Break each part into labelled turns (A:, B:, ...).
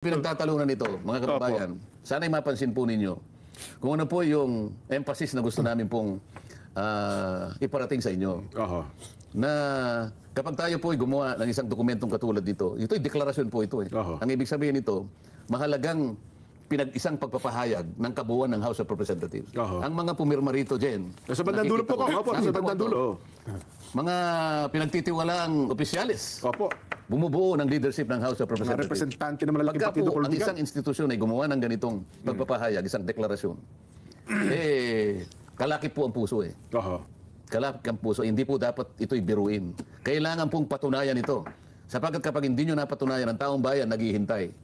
A: pinagtatalunan nito, mga kababayan, sana'y mapansin po ninyo kung ano po yung emphasis na gusto namin pong iparating sa inyo. Na kapag tayo po ay gumawa ng isang dokumentong katulad dito, ito'y deklarasyon po ito. Ang ibig sabihin nito, mahalagang pinag-isang pagpapahayag ng kabuuan ng House of Representatives. Ang mga pumirma rito, Jen.
B: Sa bandang dulo po ko. Sa bandang dulo.
A: Mga pinagtitiwalaang opisyalis.
B: Opo.
A: Bumubuo ng leadership ng House of Representatives.
B: Mga representante naman lang
A: pagka po ang isang institusyon ay gumawa ng ganitong pagpapahayag, isang deklarasyon, kalakip po ang puso Kalakip ang puso. Hindi po dapat ito'y biruin. Kailangan pong patunayan ito. Sapagkat kapag hindi nyo napatunayan, ang taong bayan naghihintay.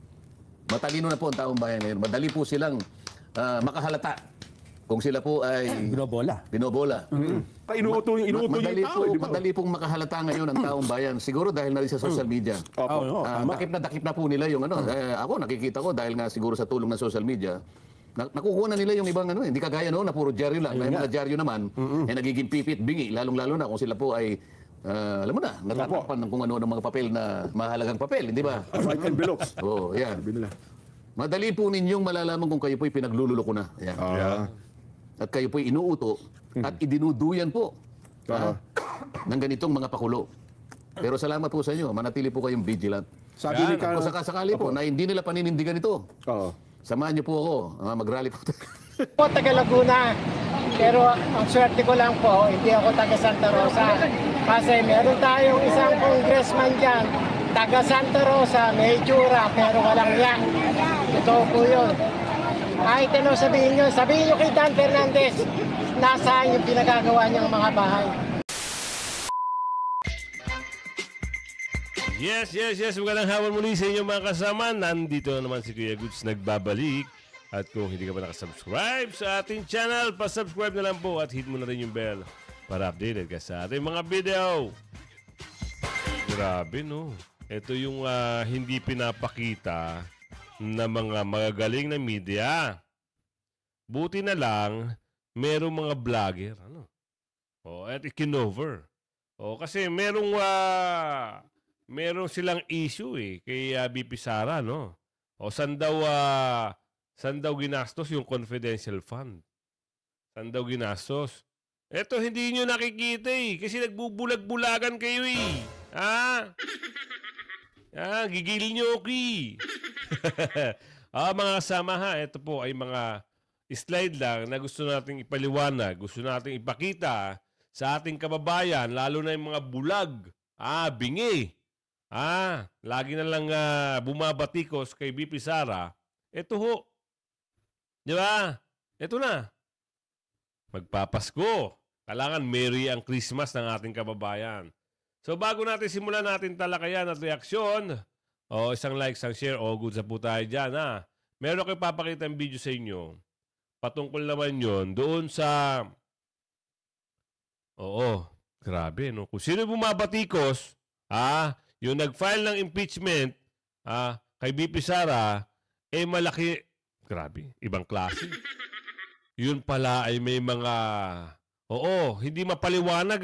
A: Matalino na po ang taong bayan ngayon. Madali po silang makahalata kung sila po ay binobola.
B: Inuuto yung tao.
A: Madali pong makahalata ngayon ang taong bayan. Siguro dahil na rin sa social media. Dakip na po nila yung ano. Ako nakikita ko dahil nga siguro sa tulong ng social media, nakukuha na nila yung ibang ano. Hindi kagaya noon na puro dyaryo lang. May mga dyaryo naman nagiging pipit bingi. Lalong-lalo na kung sila po ay alam mo na, natatakpan ng kung ano ng mga papel na mahalagang papel, hindi ba?
B: White envelopes.
A: Yan. Madali po ninyong malalaman kung kayo po'y pinaglululoko na. At kayo po'y inuuto at idinuduyan po ng ganitong mga pakulo. Pero salamat po sa inyo, manatili po kayong vigilant.
B: Sabi ni
A: kung sakasakali po na hindi nila paninindigan ito, samahan niyo po ako, mag-rally po.
C: Po, taga Laguna. Pero ang swerte ko lang po, hindi ako taga Santa Rosa. Kasi meron tayong isang congressman dyan, taga Santa Rosa, may itsura, pero walang yak. Totoo po yun. Kahit ano sabihin nyo kay Dan Fernandez, nasaan yung pinagagawa niyang mga bahay.
D: Yes. Magandang hapon muli sa inyo mga kasama. Nandito naman si Kuya Goods nagbabalik. At kung hindi ka pa nakasubscribe sa ating channel, pasubscribe na lang po at hit mo na rin yung bell para updated ka sa ating mga video. Grabe no. Ito yung hindi pinapakita na mga magagaling na media. Buti na lang, merong mga vlogger. At ikinover. Kasi merong silang issue kay BP Sara, no? Saan daw ginastos yung confidential fund? Saan daw ginastos? Eto, hindi nyo nakikita kasi nagbubulag-bulagan kayo gigil nyo mga kasama ito po ay mga slide lang na gusto nating ipaliwanag, gusto nating ipakita sa ating kababayan, lalo na yung mga bulag, bingi. Lagi na lang bumabatikos kay BP Sara. Ito ho. Di ba? Ito na. Magpapasko. Kailangan merry ang Christmas ng ating kababayan. So bago natin simulan natin talakayan at reaksyon, isang like, isang share, good sa po tayo dyan Meron kayo papakita ang video sa inyo. Patungkol naman yon doon sa... grabe no. Kung sino bumabatikos, yung nag-file ng impeachment kay BP Sara, malaki... Grabe, ibang klase. Yun pala ay may mga... hindi mapaliwanag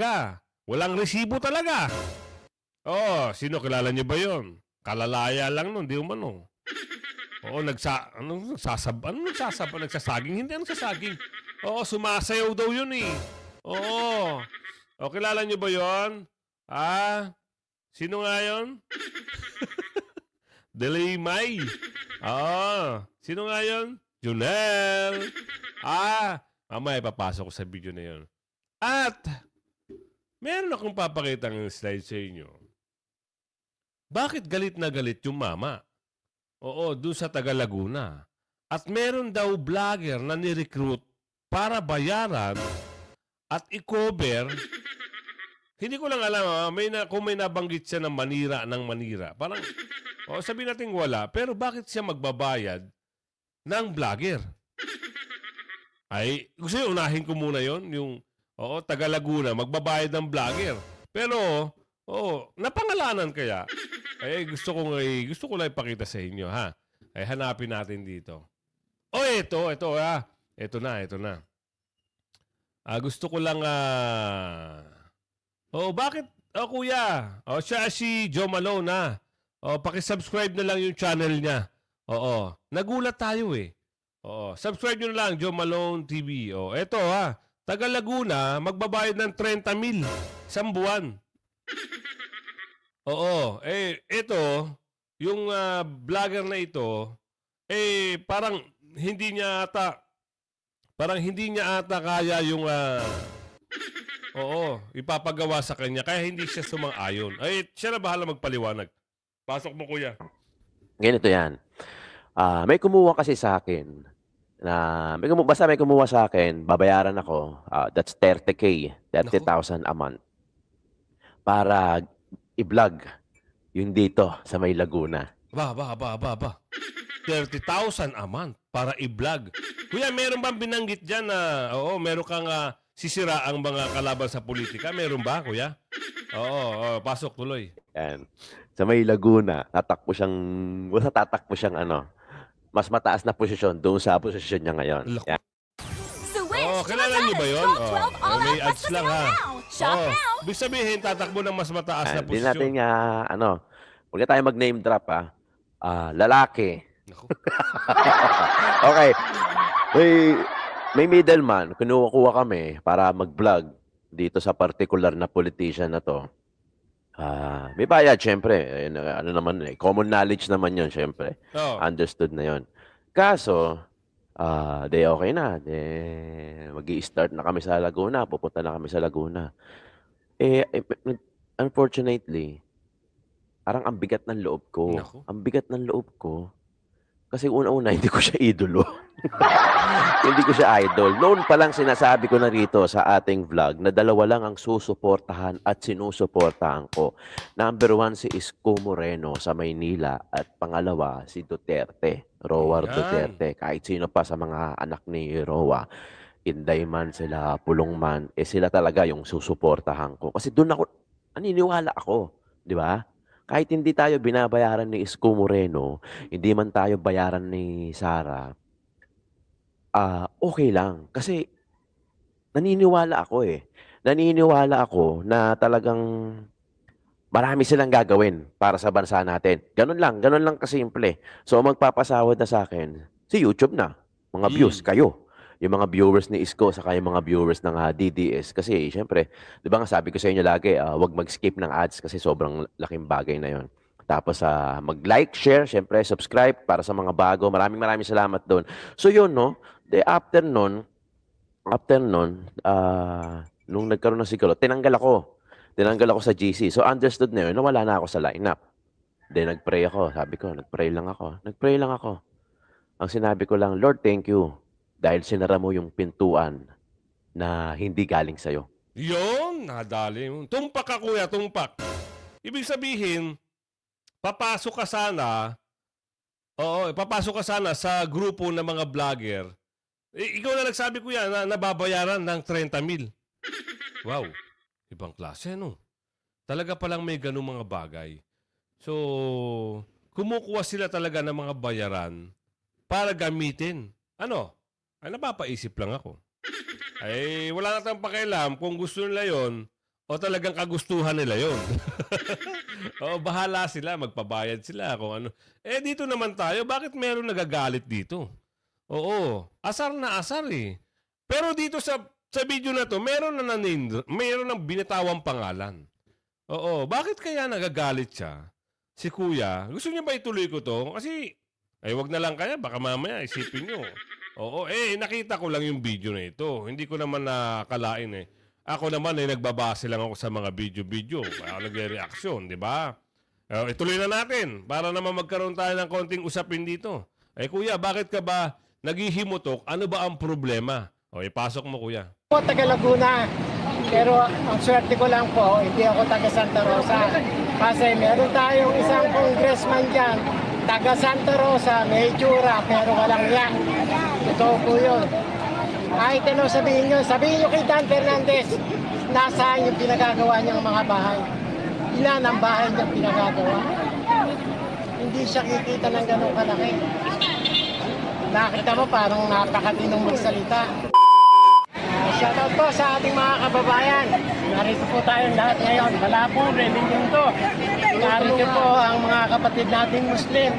D: Walang resibo talaga. Sino kilala niyo ba yon? Kalalaya lang nun, di umano. Nagsasaging? Hindi, nagsasaging. Sumasayaw daw yun kilala niyo ba yon? Sino nga yun? Delimay. Sino nga yun? Junel. Mamaya ipapasok ko sa video na yun. At, meron akong papakita ng slide sa inyo. Bakit galit na galit yung mama? Doon sa taga Laguna. At meron daw vlogger na ni-recruit para bayaran at i-cover. Hindi ko lang alam, kung may nabanggit siya ng manira. Parang, sabihin natin wala, pero bakit siya magbabayad ng vlogger? Gusto nyo unahin ko muna yon yung taga Laguna, magbabayad ng vlogger. Pero, napangalanan kaya? Gusto ko lang ipakita sa inyo, hanapin natin dito. Ito. Ito na. Gusto ko lang, bakit? Kuya, siya si Joe Malone, pakisubscribe na lang yung channel niya. Oo. Nagulat tayo eh. Oo. Subscribe nyo na lang, Joe Malone TV. O, eto ha. Taga Laguna, magbabayad ng 30,000 isang buwan. Oo. Ito, yung vlogger na ito, parang hindi niya ata kaya yung ipapagawa sa kanya. Kaya hindi siya sumang-ayon. Siya na bahala magpaliwanag. Pasok mo, kuya.
E: Ganito yan. May kumuha kasi sa akin basta may kumuha sa akin, babayaran ako, that's 30K, 30,000 a month para i-vlog yung dito sa may Laguna.
D: 30,000 a month para i-vlog. Kuya, meron bang binanggit dyan na, meron kang sisiraang mga kalaban sa politika? Meron ba, kuya? Pasok tuloy.
E: Yan. Sa may Laguna, tatakbo siyang mas mataas na posisyon doon sa posisyon niya ngayon. Yan.
D: Kilala niyo ba yun? May ads lang ha. Ibig sabihin, tatakbo ng mas mataas na
E: Hindi
D: posisyon.
E: natin huwag na tayo mag-name drop lalaki. Okay. May middleman, kinuha kami para mag-vlog dito sa particular na politician na to. May bayad, syempre. Common knowledge naman yun, syempre. Understood na yun. Kaso, okay na. Mag-i-start na kami sa Laguna. Pupunta na kami sa Laguna. Unfortunately, parang ang bigat ng loob ko.
D: Naku.
E: Ang bigat ng loob ko. Kasi una-una, hindi ko siya idolo. Hindi ko siya idol. Noon pa lang sinasabi ko na rito sa ating vlog na dalawa lang ang susuportahan at sinusuportahan ko. Number 1 si Isko Moreno sa Maynila at pangalawa si Duterte. Roa Duterte. Kahit sino pa sa mga anak ni Roa. Inday man sila, Pulong man, sila talaga yung susuportahan ko. Kasi doon ako, naniniwala ako. Di ba? Kahit hindi tayo binabayaran ni Isko Moreno, hindi man tayo bayaran ni Sara, okay lang. Kasi naniniwala ako Naniniwala ako na talagang marami silang gagawin para sa bansa natin. Ganun lang kasimple. So magpapasawad na sa akin, si YouTube na. Mga views, kayo. Yung mga viewers ni Isko saka yung mga viewers ng DDS. Kasi, syempre, di ba nga sabi ko sa inyo lagi, wag mag-skip ng ads kasi sobrang laking bagay na yon. Tapos, mag-like, share, syempre, subscribe para sa mga bago. Maraming salamat doon. So, yun, no? After nun, nung nagkaroon ng siguro, tinanggal ako sa GC. So, understood na yun, nawala na ako sa lineup. Then, nagpray ako. Sabi ko, nagpray lang ako. Ang sinabi ko lang, Lord, thank you. Dahil sinara mo yung pintuan na hindi galing sa'yo.
D: Yun, nadali mo. Tumpak ka, kuya, tumpak. Ibig sabihin, papasok ka sana sa grupo ng mga vlogger. Ikaw na nagsabi, kuya, na nababayaran ng 30,000. Wow, ibang klase, no? Talaga palang may ganung mga bagay. So, kumukuha sila talaga ng mga bayaran para gamitin. Napapaisip lang ako. Wala na tayong pakialam kung gusto nila yon o talagang kagustuhan nila yon. Bahala sila, magpabayad sila kung ano. Dito naman tayo, bakit meron nagagalit dito? Asar na asar eh. Pero dito sa video na to, meron ng binitawang pangalan. Bakit kaya nagagalit siya? Si kuya, gusto niya ba ituloy ko to? Kasi, wag na lang kaya, baka mamaya isipin nyo. Nakita ko lang yung video na ito. Hindi ko naman nakalain Ako naman nagbabase lang ako sa mga video. Nagre-reaksyon, di ba? Ituloy na natin para naman magkaroon tayo ng konting usapin dito. Kuya, bakit ka ba naghihimutok? Ano ba ang problema? Ipasok mo, kuya.
C: Ako taga Laguna, pero ang swerte ko lang po, hindi ako taga Santa Rosa. Kasi meron tayong isang congressman dyan, taga Santa Rosa, may itsura, pero walang yan. Totoo po yun. Kahit ano sabihin nyo kay Dan Fernandez, nasaan yung pinagagawa niyang mga bahay? Ilan ang bahay niyang pinagagawa? Hindi siya kikita ng ganong kalaki. Nakita mo parang napakatinong magsalita. Shoutout po sa ating mga kababayan. Narito po tayong lahat ngayon. Wala po, reunion to. Narito po ang mga kapatid nating Muslim.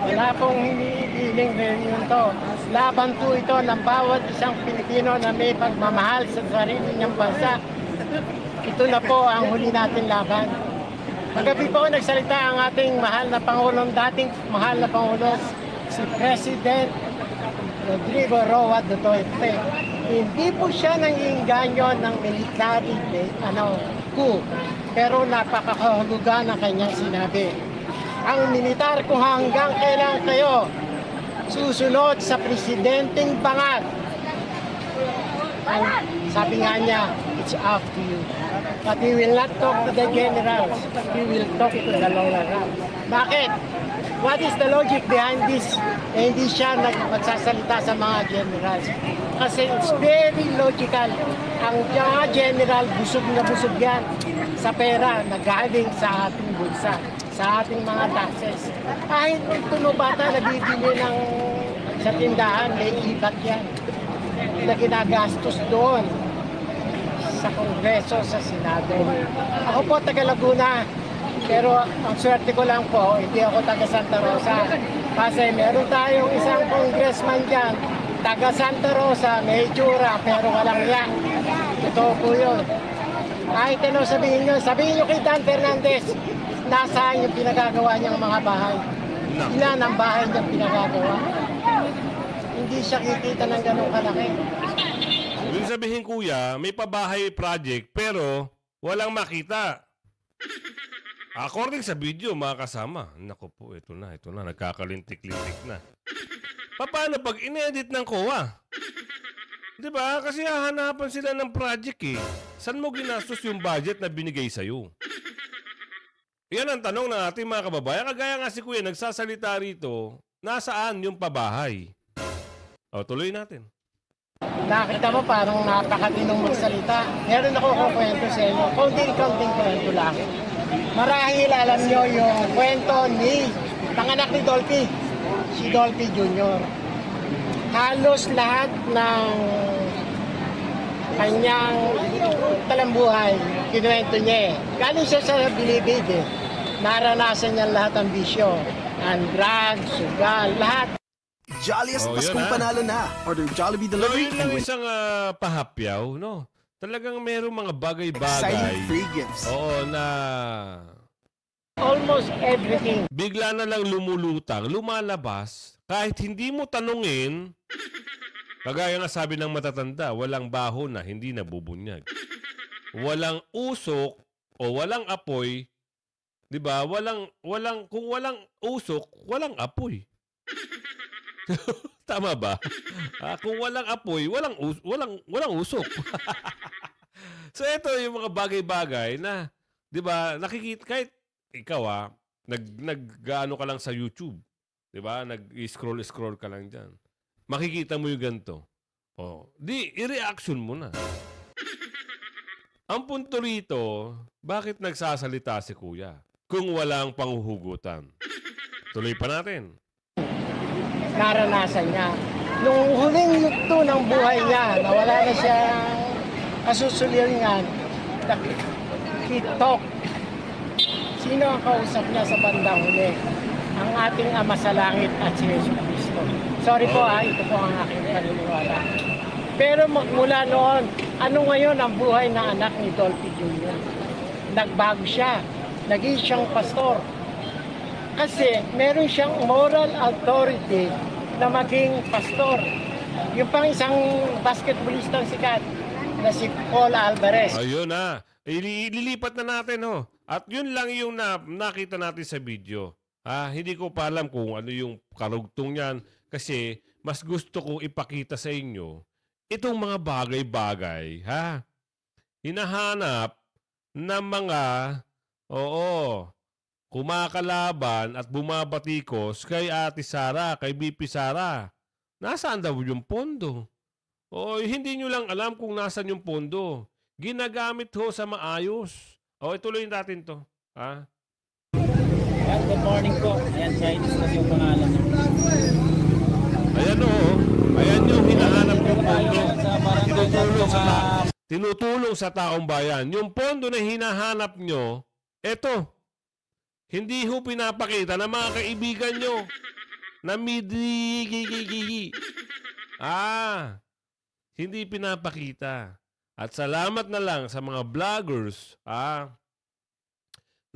C: Wala pong hinihiling reunion to. Laban po ito ng bawat isang Pilipino na may pagmamahal sa sarili niyang bansa. Ito na po ang huli natin laban. Magabi po nagsalita ang ating mahal na Pangulong, dating mahal na Pangulo, si President Rodrigo Roa Duterte. Hindi po siya nangiinganyo ng military coup, pero napakahulugan ng kanyang sinabi. Ang militar kung hanggang kailan kayo susunod sa presidenteng bangag. Sabi nga niya, it's up to you. But we will not talk to the generals. We will talk to the lower ranks. Bakit? What is the logic behind this? Hindi siya magsasalita sa mga generals. Kasi it's very logical. Ang mga general, busog na busog yan sa pera na galing sa ating bulsa, sa ating mga taxes. Kahit ito bata nabibili ng sa tindahan, may ibat yan na ginagastos doon sa Kongreso, sa Senado. Ako po taga Laguna, pero ang swerte ko lang po, hindi ako taga Santa Rosa. Kasi meron tayong isang congressman dyan, taga Santa Rosa, may itsura, pero walang yan. Totoo po yun. Kahit ano sabihin nyo kay Dan Fernandez, nasaan yung pinagagawa niyang mga bahay? Ilan ang bahay niyang pinagagawa? Hindi siya kikita ng ganong kalaki.
D: Yung sabihin, kuya, may pabahay project pero walang makita. According sa video, mga kasama, naku po, ito na, nagkakalintik-lintik na. Paano pag in-edit ng COA? Diba? Kasi hahanapan sila ng project eh. Saan mo ginastos yung budget na binigay sa'yo? Yan ang tanong ng ating mga kababayan. Kagaya nga si kuya, nagsasalita rito, nasaan yung pabahay? O, tuloy natin.
C: Nakita mo parang napakatinong magsalita. Meron ako kukwento sa inyo. Kaunting kwento lang. Marahil alam nyo yung kwento ni panganak ni Dolphy, si Dolphy Jr. Halos lahat ng kanyang talambuhay, kinuwento niya eh. Galing siya sa bilibid eh. Naranasan niya lahat ng bisyo. Ang drugs, sugal, lahat.
F: Jolliest Paskong panalo na. Order Jollibee Delivery
D: So, yun yung isang pahapyaw, no? Talagang merong mga bagay-bagay.
F: exciting free gifts.
D: Oo, na
C: Almost everything.
D: bigla na lang lumulutang, lumalabas, kahit hindi mo tanungin, kagaya nga sabi ng matatanda, walang baho na hindi nabubunyag. Walang usok o walang apoy, 'di ba? Kung walang usok, walang apoy. Tama ba? Kung walang apoy, walang usok. So ito yung mga bagay-bagay na, 'di ba? Nakikita kahit ikaw nag-gaano ka lang sa YouTube, 'di ba? Nag-scroll ka lang diyan. Makikita mo yung ganito. Oh, di i-reaction mo na. Ang punto rito, bakit nagsasalita si kuya kung walang panghuhugutan? Tuloy pa natin.
C: Naranasan niya. Nung huling yugto ng buhay niya, nawala na siya kasusuliringan, he talked. Sino ang kausap niya sa bandang huli? Ang ating Ama sa Langit at si Yesu Cristo. Sorry po ito po ang aking paniniwala. Pero mula noon, ano ngayon ang buhay ng anak ni Dolphy Jr.? Nagbago siya. Naging siyang pastor. Kasi meron siyang moral authority na maging pastor. Yung pang isang basketballistang sikat na si Paul Alvarez.
D: Ayun na. Ililipat na natin ho. At yun lang yung nakita natin sa video. Hindi ko pa alam kung ano yung karugtong niyan kasi mas gusto kong ipakita sa inyo itong mga bagay-bagay, hinahanap ng mga kumakalaban at bumabatikos kay Ate Sara, kay BP Sara. Nasaan daw yung pondo? Hindi nyo lang alam kung nasaan yung pondo. Ginagamit ho sa maayos. Ituloy natin to.
G: Good morning po. Ayan, Chinese kasi yung pangalan niya.
D: Ayan ayan yung hinahanap yung pondo. Tinutulong sa taong bayan. Yung pondo na hinahanap nyo, eto. Hindi ho pinapakita ng mga kaibigan nyo. Hindi pinapakita. At salamat na lang sa mga vloggers,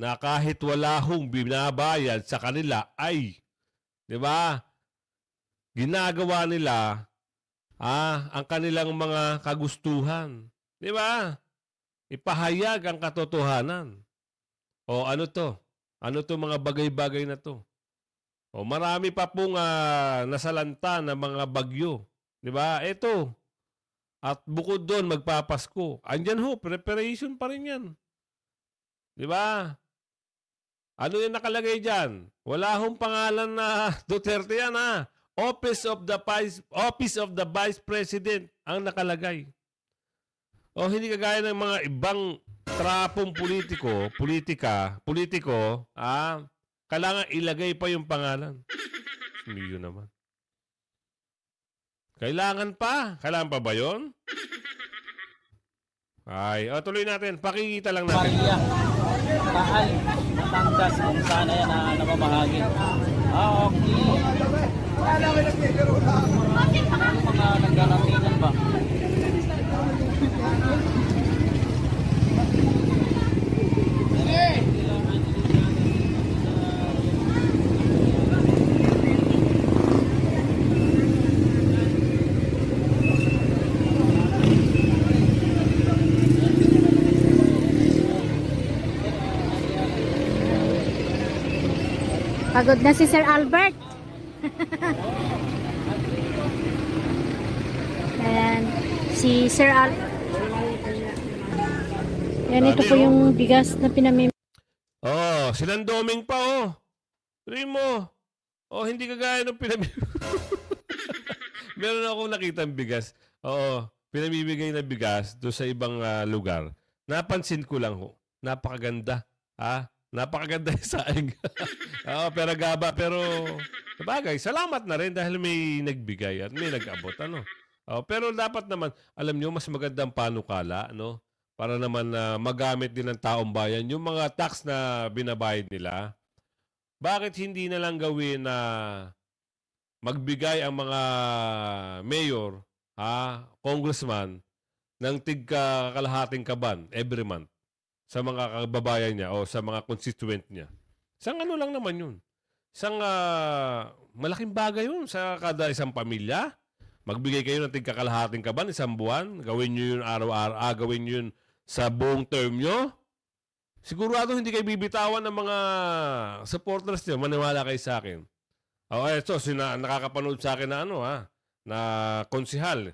D: na kahit wala hong binabayad sa kanila ay, di ba, ginagawa nila ang kanilang mga kagustuhan. Di ba? Ipahayag ang katotohanan. O ano to? Ano to mga bagay-bagay na to? O marami pa pong nasalanta na mga bagyo. Di ba? Ito. At bukod doon, magpapasko. Andyan ho, preparation pa rin yan. Di ba? Ano yung nakalagay dyan? Wala hong pangalan na Duterte yan Office of the Vice President ang nakalagay. O hindi kagaya ng mga ibang trapong politiko, kailangan ilagay pa yung pangalan. Hindi naman. Kailangan pa ba yun? Ay, tuloy natin. Pakikita lang natin.
G: Maria, Taal, Batangas, kung sana yan na namamahagi. Okay. Mga naggaraminan ba?
H: Pagod na si Sir Albert. Ayan, si Sir Albert. Yan, ito po yung bigas na pinamim.
D: Sinandoming pa Primo. Hindi kagaya ng Meron akong nakitang bigas. Pinamimigay na bigas doon sa ibang lugar. Napansin ko lang Napakaganda. Napakaganda yung saing. Pero gaba. Pero sabagay, salamat na rin dahil may nagbigay at may nag-abot. Pero dapat naman, alam nyo, mas magandang panukala, para naman magamit din ng taong bayan yung mga tax na binabayad nila. Bakit hindi na lang gawin na magbigay ang mga mayor, congressman, ng kalahating kaban every month sa mga kababayan niya o sa mga constituent niya. Isang ano lang naman yun. Isang malaking bagay yun sa kada isang pamilya. Magbigay kayo ng kalahating kaban, isang buwan. Gawin nyo yun araw-araw. Gawin nyo yun sa buong term nyo. Sigurado hindi kayo bibitawan ng mga supporters nyo. Maniwala kayo sa akin. Nakakapanood sa akin na na konsihal.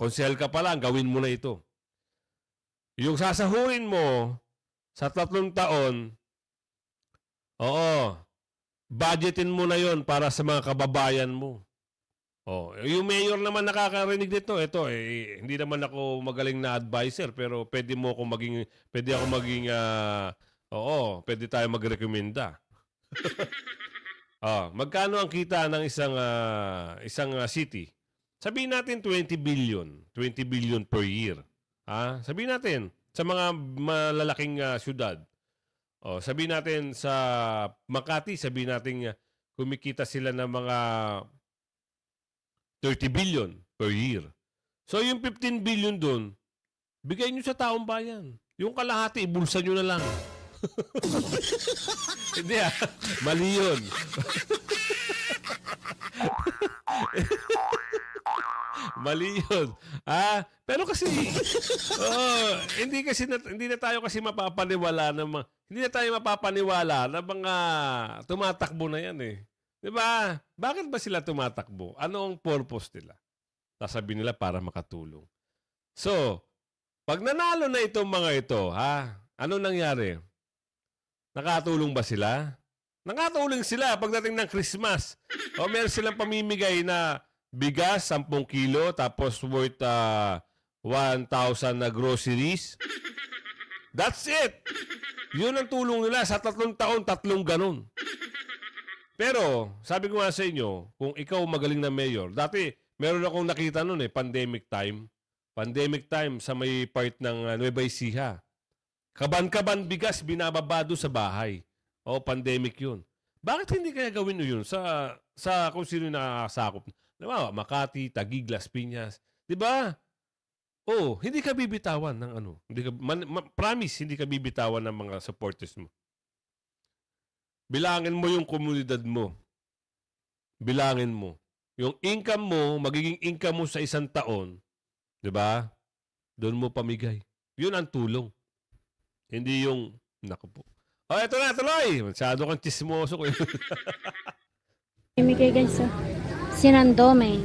D: Konsihal ka pa lang, gawin mo na ito. Yung sasahurin mo sa 3 taon, budgetin mo na yon para sa mga kababayan mo. Yung mayor naman nakakarinig nito. Hindi naman ako magaling na advisor, pero pwede tayo magrekomenda. Magkano ang kita ng isang city? Sabihin natin 20 billion per year. Sabihin natin sa mga malalaking syudad. Sabihin natin sa Makati, sabihin natin kumikita sila ng mga 30 billion per year. So yung 15 billion doon, bigay nyo sa taong bayan. Yung kalahati, ibulsa nyo na lang. Hindi mali yun. Mali yun. Pero kasi hindi na tayo kasi mapapaniwala ng mga tumatakbo na yan eh. 'Di ba? Bakit ba sila tumatakbo? Ano ang purpose nila? Sasabihin nila para makatulong. So, pag nanalo na itong mga ito, ano nangyari? Nakatulong ba sila? Nakatulong sila pagdating ng Christmas. Meron silang pamimigay na bigas, 10 kilo, tapos worth 1,000 na groceries. That's it! Yun ang tulong nila sa 3 taon, 3 ganun. Pero, sabi ko nga sa inyo, kung ikaw magaling na mayor, dati meron akong nakita noon pandemic time. Pandemic time sa may part ng Nueva Ecija. Kaban-kaban bigas binababado sa bahay. Pandemic yun. Bakit hindi kaya gawin nyo yun sa kung sino yung nakakasakop. Diba? Makati, Taguig, Las Piñas. Di ba? Oh, hindi ka bibitawan ng ano. Hindi ka, promise, hindi ka bibitawan ng mga supporters mo. Bilangin mo yung komunidad mo. Bilangin mo. Yung income mo, magiging income mo sa isang taon, di ba? Doon mo pamigay. Yun ang tulong. Hindi yung, naku po. Oh, eto na, tuloy! Masyado kang chismoso ko.
H: Imigay guys sa Sinandome.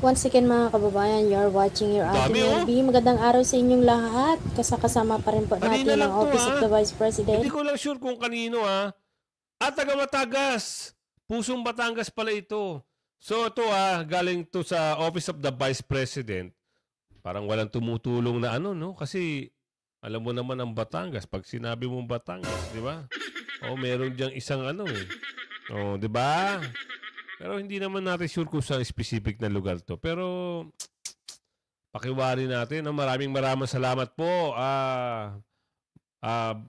H: Once again mga kababayan, you're watching your Ate
D: Dami, oh.
H: LB. Magandang araw sa inyong lahat. Kasama pa rin po
D: Kanina
H: natin
D: lang
H: ang
D: to,
H: Office of the Vice President.
D: Hindi ko lang sure kung kanino, ha? Taga Batangas. Pusong Batangas pala ito. So ito, galing to sa Office of the Vice President. Parang walang tumutulong na ano, no? Kasi alam mo naman ang Batangas. Pag sinabi mong Batangas, di ba? Meron diyang isang ano eh. Di ba? Pero hindi naman natin sure kung sa specific na lugar to. Pero pakiwari natin. Maraming salamat po.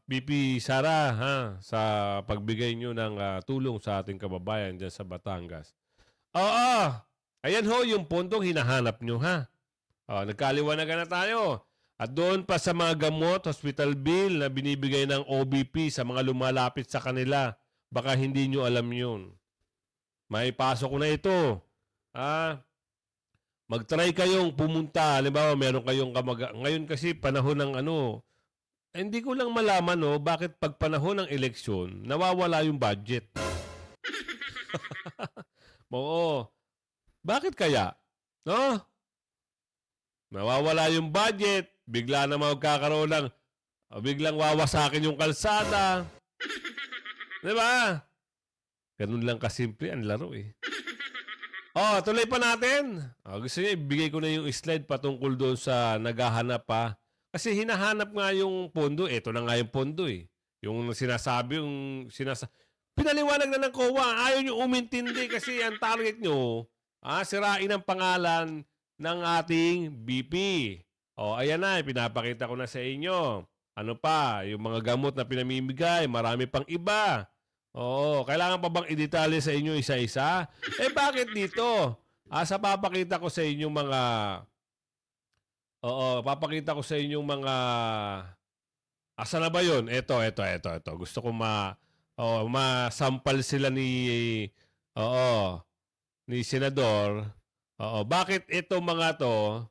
D: BP Sara, sa pagbigay nyo ng tulong sa ating kababayan dyan sa Batangas. Ayan ho yung pondong hinahanap nyo, ha? Nagkaliwanagan na tayo. At doon pa sa mga gamot, hospital bill na binibigay ng OBP sa mga lumalapit sa kanila. Baka hindi nyo alam yun. May pasok ko na ito. Mag-try kayong pumunta. Halimbawa, meron kayong ngayon kasi panahon ng ano. Hindi ko lang malaman, no, bakit pag panahon ng eleksyon, nawawala yung budget. Oo. Bakit kaya? No? Nawawala yung budget, bigla na magkakaroon ng, biglang wawasakin yung kalsada. Di ba? Ganun lang kasimple ang laro eh. Tuloy pa natin. Gusto niya, ibigay ko na yung slide patungkol doon sa naghahanap pa. Kasi hinahanap nga yung pondo. Ito na nga yung pondo eh. Yung sinasabi, pinaliwanag na ng COA. Ayaw nyo umintindi kasi ang target nyo, sirain ang pangalan ng ating BP. Ayan na, pinapakita ko na sa inyo. Ano pa, yung mga gamot na pinamimigay, marami pang iba. Kailangan pa bang i-detalye sa inyo isa-isa? Bakit dito? Sa papakita ko sa inyo mga... papakita ko sa inyong mga... Asa na ba yun? Ito. Gusto ko ma-sample sila ni Senador. Bakit ito mga to?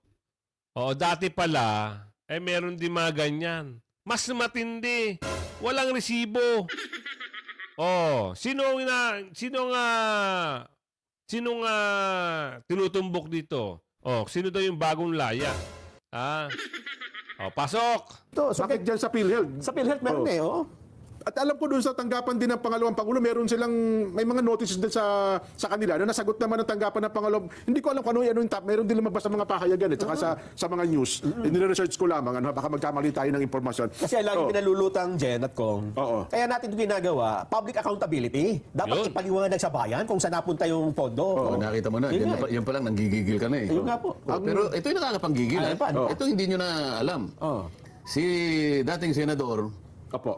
D: Dati pala, meron din mga ganyan. Mas matindi. Walang resibo. Sino nga tinutumbok dito? Sino daw yung bagong laya? Pasok!
B: Bakit dyan sa PhilHealth?
I: Sa PhilHealth meron
B: At alam ko doon sa tanggapan din ng pangalawang Pangulo, meron silang, may mga notices din sa kanila na nasagot naman ng tanggapan ng pangalawang. Hindi ko alam kung ano yung top. Meron din lumabas sa mga pahayagan tsaka sa mga news. Nire-research ko lamang, baka magkamali tayo ng impormasyon.
I: Kasi lagi pinalulutang Jen at Kong. Kaya natin ito ginagawa, public accountability. Dapat ipaliwanag sa bayan kung saan napunta yung pondo.
A: Nakita mo na. Yan pa lang, nanggigigil ka na eh.
I: Yun nga po.
A: Pero ito yung nakakapanggigil. Ito hindi nyo na alam. Si dating senador,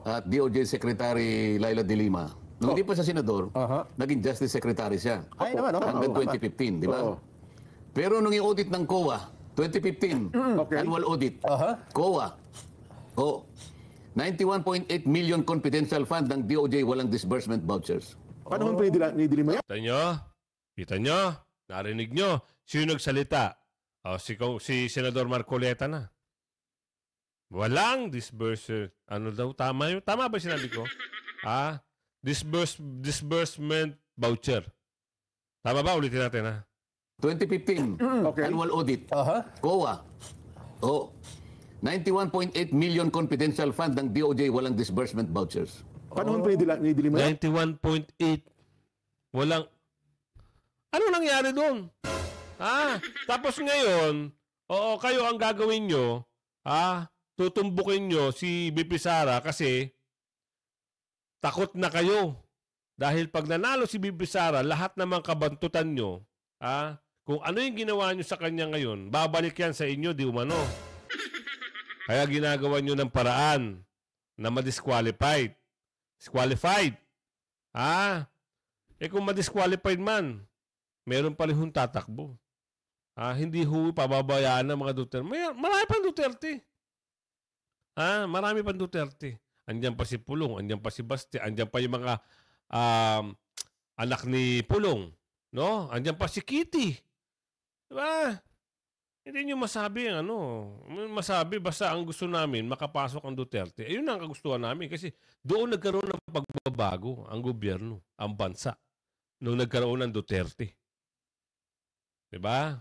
A: at DOJ Secretary Laila De Lima. Nung hindi pa siya senador, naging Justice Secretary siya. Hanggang 2015, di ba? Pero nung i-audit ng COA, 2015, annual audit, COA, 91.8 million confidential fund ng DOJ walang disbursement vouchers.
B: Paano mo ni De Lima yan?
D: Kita nyo? Narinig nyo? Sino nagsalita? Si Senador Marcoleta na. Walang disbursement. Ano daw? Tama yun? Tama ba sinabi ko? Disbursement voucher. Tama ba? Ulitin natin,
A: 2015, annual audit. COA. 91.8 million confidential fund ng DOJ walang disbursement vouchers.
B: Paano mo ni De Lima yan?
D: 91.8. Walang... Ano nangyari doon? Tapos ngayon, kayo ang gagawin nyo, tutumbukin nyo si BP Sara kasi takot na kayo. Dahil pag nanalo si BP Sara, lahat naman kabantutan nyo, kung ano yung ginawa nyo sa kanya ngayon, babalik yan sa inyo, di umano. Kaya ginagawa nyo ng paraan na ma-disqualified. Disqualified. Eh kung ma-disqualified man, meron pa rin hong tatakbo. Hindi ho pababayaan ng mga Duterte. Marami pang Duterte. Marami pang Duterte. Andiyan pa si Pulong, andiyan pa si Baste, andiyan pa yung mga anak ni Pulong. No? Andiyan pa si Kitty. Diba? Hindi nyo masabi masabi basta ang gusto namin makapasok ang Duterte. Ayun ang kagustuhan namin kasi doon nagkaroon ng pagbabago ang gobyerno, ang bansa. Nung nagkaroon ng Duterte. Diba?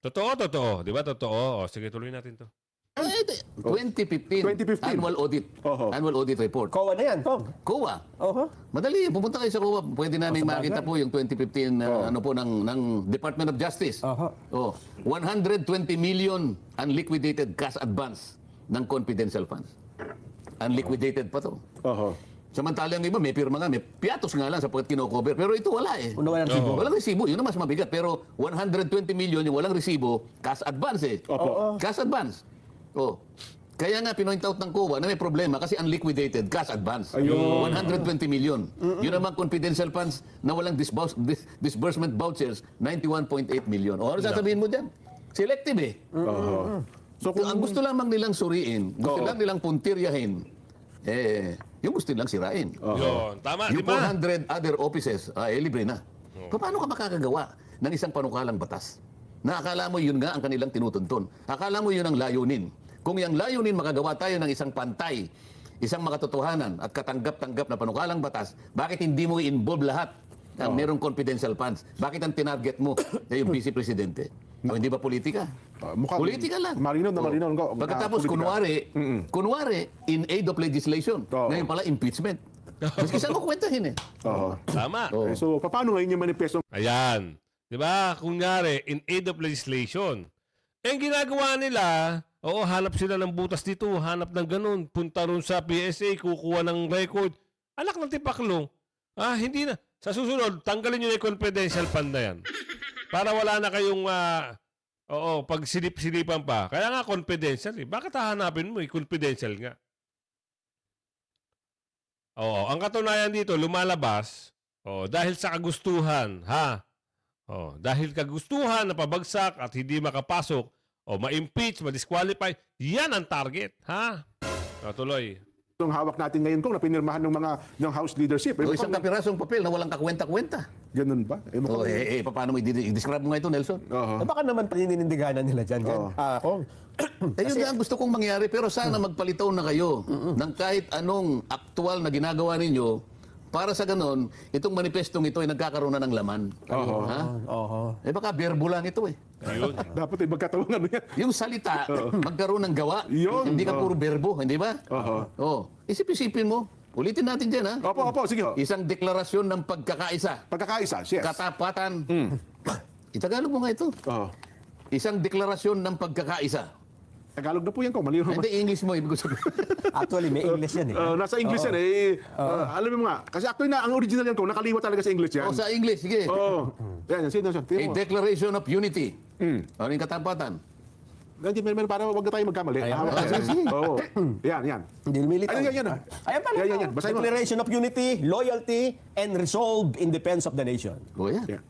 D: Totoo. Diba totoo? Sige, tuloy natin to.
A: 2015 annual audit. Annual audit report.
I: COA na yan, Kong.
A: COA. Madali, pumunta kayo sa COA. Pwede namin makita po yung 2015 ng Department of Justice. 120 million unliquidated cash advance ng confidential funds. Unliquidated pa to. Samantalang iba, may pirma nga, may piatos nga lang sapagkat kino-cover. Pero ito wala eh.
I: Walang resibo.
A: Walang resibo, yun ang mas mabigat. Pero 120 million yung walang resibo, cash advance eh. Cash advance. Kaya nga pinoint out ng COA na may problema kasi unliquidated cash advance. 120 million. Yun naman confidential funds na walang disbursement vouchers, 91.8 million. Ano sasabihin mo dyan? Selective eh. So ang gusto lamang nilang suriin, gusto lang nilang puntiryahin, yung gusto nilang sirain.
D: Tama,
A: yung 400 other offices, libre na. Paano ka makakagawa ng isang panukalang batas? Na akala mo yun nga ang kanilang tinutuntun. Akala mo yun ang layunin. Kung yung layunin makagawa tayo ng isang pantay, isang makatotohanan at katanggap-tanggap na panukalang batas, bakit hindi mo i-involve lahat ang merong confidential funds? Bakit ang tinarget mo yung vice presidente? Hindi ba politika? Politika lang.
B: Marinaw na marinaw.
A: Pagkatapos, kunwari, in aid of legislation. Ngayon pala, impeachment. Kasi saan ko kwentahin eh?
D: Tama.
B: So, paano ngayon yung manifesto?
D: Ayan. Diba? Kunyari, in aid of legislation. Ang ginagawa nila, hanap sila ng butas dito, hanap ng ganun, punta ron sa PSA, kukuha ng record. Anak ng tipaklong. Hindi na. Sa susunod, tanggalin nyo na yung confidential fund na yan. Para wala na kayong, pag silip-silipan pa. Kaya nga confidential eh. Bakit hahanapin mo? Confidential nga. Ang katunayan dito, lumalabas, dahil sa kagustuhan, dahil kagustuhan na pabagsak at hindi makapasok, ma-impeach, ma-disqualify, yan ang target, tuloy.
B: Itong hawak natin ngayon kung na pinirmahan ng House leadership.
A: Isang kapirasong papel na walang kakwenta-kwenta.
B: Ganun ba?
A: Paano mo i-describe mo nga ito, Nelson?
I: Baka naman paninindiganan nila dyan.
A: Yun ang gusto kong mangyari, pero sana magpalitaw na kayo ng kahit anong aktual na ginagawa ninyo. Para sa ganon, itong manifestong ito ay nagkakaroon na ng laman. Baka verbo lang ito eh.
B: Dapat magkatawang ano yan.
A: Yung salita, magkaroon ng gawa. Hindi ka puro verbo, hindi ba? Isip-isipin mo. Ulitin natin dyan, ha?
B: Opo, sige ho.
A: Isang deklarasyon ng pagkakaisa.
B: Pagkakaisa, yes.
A: Katapatan. Itagalog mo nga ito. Isang deklarasyon ng pagkakaisa.
B: Tagalog na po yan ko, malinaw.
A: Hindi, English mo, ibig sabihin.
I: Actually, may English yan eh.
B: Nasa English yan eh. Alam mo nga, kasi actually ang original yan ko, nakaliwa talaga sa English yan.
A: Sa English, sige.
B: Yan, sino siya?
A: A declaration of unity. Ano yung katapatan?
B: Para wag na tayo magkamali. Yan.
I: Hindi lumilitaw.
B: Yan.
I: Ayan pala.
B: Yan. Basahin mo.
I: Declaration of unity, loyalty, and resolve in defense of the nation.
A: Yan.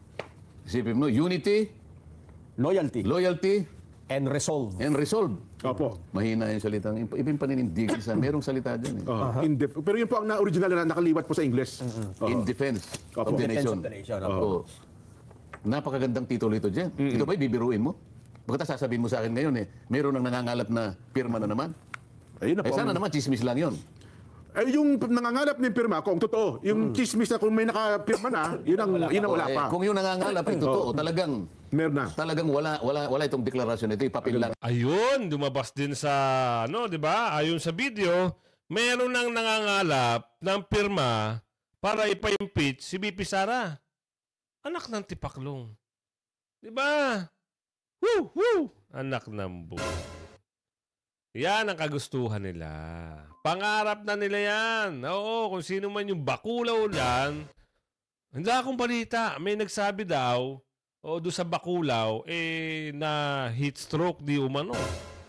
A: Isipin mo, unity, loyalty,
I: and resolve.
B: Opo.
A: Mahina yung salitang. Ibig paninindig sa merong salita dyan.
B: Pero yun po ang original na nakaliwat po sa English.
A: In defense of the nation. Napakagandang titulo ito dyan. Ito ba bibiruin mo? Bakit sasabihin mo sa akin ngayon meron nang nangangalap na pirma na naman? Sana naman chismis lang yun.
B: Yung nangangalap ng pirma, kung totoo, yung chismis na kung may nakapirma na, yun ang wala pa.
A: Kung yung nangangalap ay totoo, talagang wala itong deklarasyon. Ito yung papel lang.
D: Ayun, lumabas din sa, di ba? Ayun sa video, meron nang nangangalap ng pirma para ipa-impeach si BP Sara. Anak ng tipaklong. Di ba? Woo! Anak ng buo. Yan ang kagustuhan nila. Pangarap na nila yan. Oo, kung sino man yung bakulaw yan. Hindi akong balita. May nagsabi daw, doon sa bakulaw, na heat stroke di umano.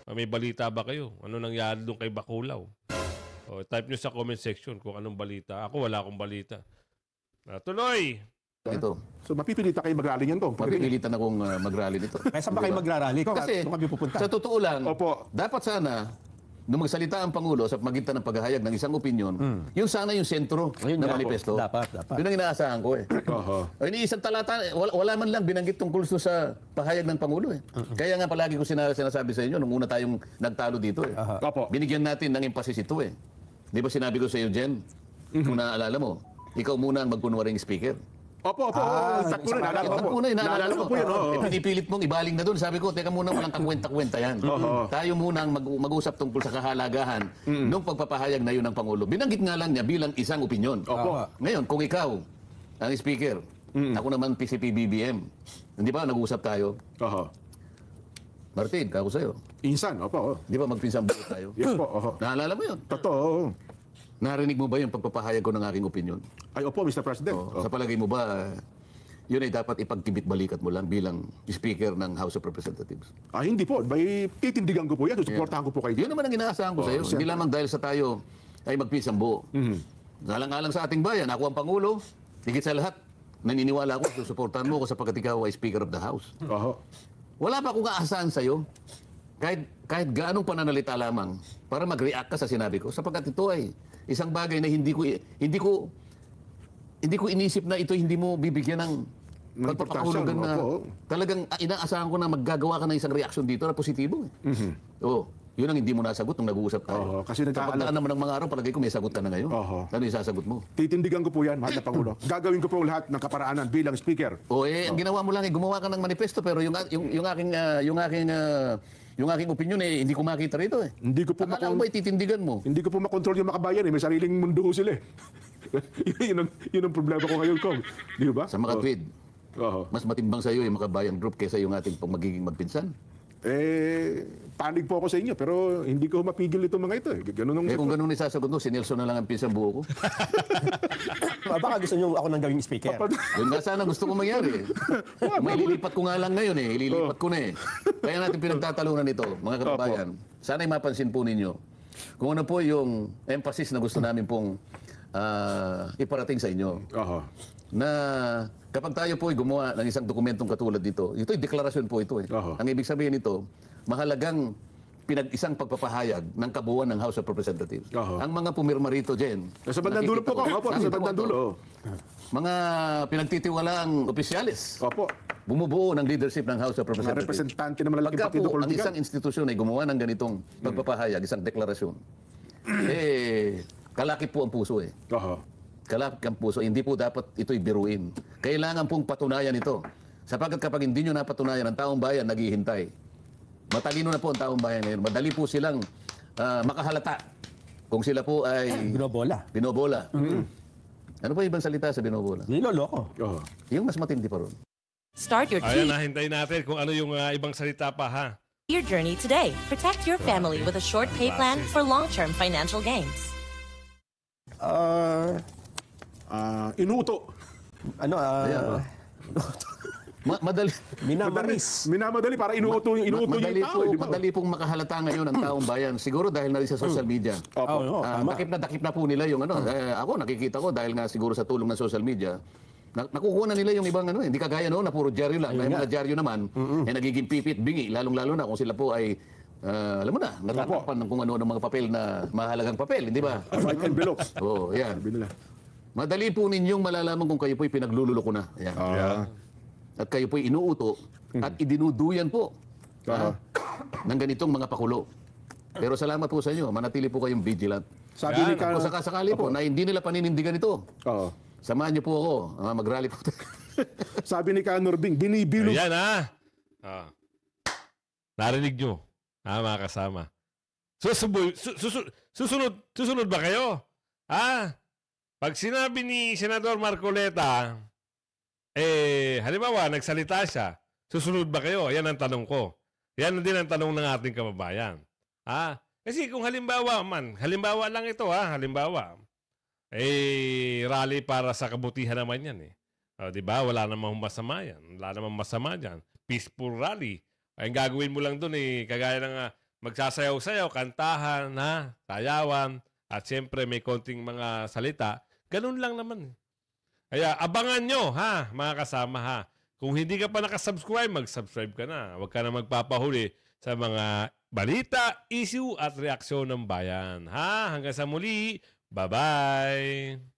D: May balita ba kayo? Ano nangyari doon kay bakulaw? Type nyo sa comment section kung anong balita. Ako wala akong balita. Tuloy.
A: Ito.
B: So mapipilitan kayo mag-rally niyan to.
A: Mapipilitan akong mag-rally nito.
I: Kaya saan ba kayo magrarally?
A: Kasi
I: Doon kami pupunta.
A: sa totoo lang,
B: Opo.
A: dapat sana, nung magsalita ang Pangulo sa magitan ng paghahayag ng isang opinyon, yun sana yung sentro ng manifesto.
I: Dapat.
A: Yun ang inaasahan ko eh. O, isang talata, wala man lang binanggit tungkol sa pahayag ng Pangulo eh. Kaya nga palagi ko sinasabi sa inyo, nung una tayong nagtalo dito eh.
B: Opo.
A: Binigyan natin ng emphasis ito eh. Di ba sinabi ko sa iyo, Jen? Kung naaalala mo, ikaw muna ang magkunwaring speaker.
B: Opo. Sakto na, naalala ko po yun.
A: Pinipilit mong ibaling na doon. Sabi ko, teka muna, walang kakwenta-kwenta yan. Tayo muna ang mag-usap tungkol sa kahalagahan nung pagpapahayag na yun ng Pangulo. Binanggit nga lang niya bilang isang opinyon. Ngayon, kung ikaw ang speaker, ako naman PCP-BBM, hindi ba nag-usap tayo? Martin, kako sa'yo.
B: Insan, opo.
A: Di ba magpinsang buo tayo?
B: Yes po.
A: Naalala mo yun?
B: Totoo.
A: Narinig mo ba yung pagpapahayag ko ng aking opinyon?
B: Ay, opo, Mr. President.
A: Sa palagay mo ba, yun ay dapat ipagkibit-balikat mo lang bilang speaker ng House of Representatives?
B: Hindi po. May titindigan ko po yan. Susuportahan ko po kayo.
A: Yun naman ang inaasahan ko sa iyo. Hindi lamang dahil sa tayo ay magpinsang buo. Alang-alang sa ating bayan, ako ang Pangulo, higit sa lahat, naniniwala ako, susuportahan mo ako sapagkat ikaw ay Speaker of the House. Wala pa akong aasahan sa iyo, kahit gaanong pananalita lamang, para mag-react ka sa sinabi ko, sapagkat ito ay isang bagay na hindi ko inisip na ito hindi mo bibigyan ng pagpapahulugan na talagang inaasahan ko na maggagawa ka ng isang reaksyon dito na positibo. Yun ang hindi mo nasagot nung nag-uusap tayo.
B: Kasi
A: pagdaan naman ng mga araw, palagay ko may sagot ka na ngayon. Ano yung sasagot mo?
B: Titindigan ko po yan, mahal na Pangulo. Gagawin ko po lahat ng kaparaanan bilang speaker.
A: Ang ginawa mo lang gumawa ka ng manifesto, pero yung aking opinion hindi ko makita rito eh.
B: Hindi ko po
A: akala ko ba ititindigan mo?
B: Hindi ko po makontrol yung makabayan eh. May sariling mundo ko sila eh. yun ang problema ko ngayon, Kong. Di ba?
A: Sa makatwid, mas matimbang sa iyo yung makabayan group kaysa yung ating magiging magpinsan.
B: Panig po ako sa inyo, pero hindi ko mapigil itong mga ito eh.
A: Kung ganun isasagot mo, si Nelson na lang ang pinsang buo ko.
I: Baka gusto nyo ako nang gawing speaker.
A: Yun nga sana gusto ko mangyari. May ililipat ko nga lang ngayon eh. Ililipat ko na eh. Kaya natin pinagtatalunan ito, mga kababayan. Sana'y mapansin po ninyo kung ano po yung emphasis na gusto namin pong iparating sa inyo. Na kapag tayo po ay gumawa ng isang dokumentong katulad dito, ito ay deklarasyon po ito eh. Ang ibig sabihin nito, mahalagang isang pagpapahayag ng kabuuan ng House of Representatives. Ang mga pumirma rito, Jen.
B: Sa bandang dulo po, sa bandang dulo.
A: Mga pinagtitiwalaang opisyalis.
B: Opo.
A: Bumubuo ng leadership ng House of Representatives.
B: Mga representante na malalaking
A: partido
B: politiko.
A: Pagka po ang isang institusyon ay gumawa ng ganitong pagpapahayag, isang deklarasyon, kalakip po ang puso eh. Kalakip ang puso. Hindi po dapat ito'y biruin. Kailangan pong patunayan ito. Sapagkat kapag hindi nyo napatunayan, ang taong bayan naghihintay. Matalino na po ang taong bayan ngayon. Madali po silang makahalata kung sila po ay binobola. Ano pa ibang salita sa binobola?
I: Niloloko.
A: Yung mas matindi pa ron.
J: Start your
D: Ayan, nahintayin natin kung ano yung ibang salita pa, ha?
J: your journey today. Protect your family with a short pay plan for long-term financial gains.
B: Inuto.
A: Madali.
B: Minamadali para inuuto yung tao.
A: Madali pong makahalata ngayon ang taong bayan. Siguro dahil na rin sa social media. Dakip na po nila yung ano. Ako nakikita ko dahil nga siguro sa tulong ng social media. Nakukuha na nila yung ibang ano. Hindi kagaya noon na puro dyaryo lang. Dahil mga dyaryo naman, nagiging pipit, bingi. Lalong-lalo na kung sila po ay alam mo na, natatakpan ng kung ano ng mga papel na mahalagang papel, hindi ba?
B: White envelope.
A: Oo, yan. Madali po ninyong malalaman kung kayo po'y pinaglululoko na. Yan. At kayo po'y inuuto at idinuduyan po ng ganitong mga pakulo. Pero salamat po sa inyo. Manatili po kayong vigilant.
B: Sabi ni
A: kung sakasakali po na hindi nila paninindigan ito, samahan niyo po ako. Mag-rally po.
B: Sabi ni Ka Norbing, binibilog.
D: Ayan narinig nyo, mga kasama. Susunod ba kayo? Pag sinabi ni Senador Marcoleta, halimbawa, nagsalita siya, susunod ba kayo? Yan ang tanong ko. Yan din ang tanong ng ating kababayan. Kasi kung halimbawa lang ito, halimbawa, rally para sa kabutihan naman yan diba? Wala namang masama yan. Wala namang masama dyan. Peaceful rally. Ang gagawin mo lang dun kagaya ng magsasayaw-sayaw, kantahan, sayawan, at siyempre may konting mga salita. Ganun lang naman. Kaya abangan nyo, ha, mga kasama, ha. Kung hindi ka pa nakasubscribe, mag-subscribe ka na. Huwag ka na magpapahuli sa mga balita, issue at reaksyon ng bayan. Ha? Hanggang sa muli. Bye-bye!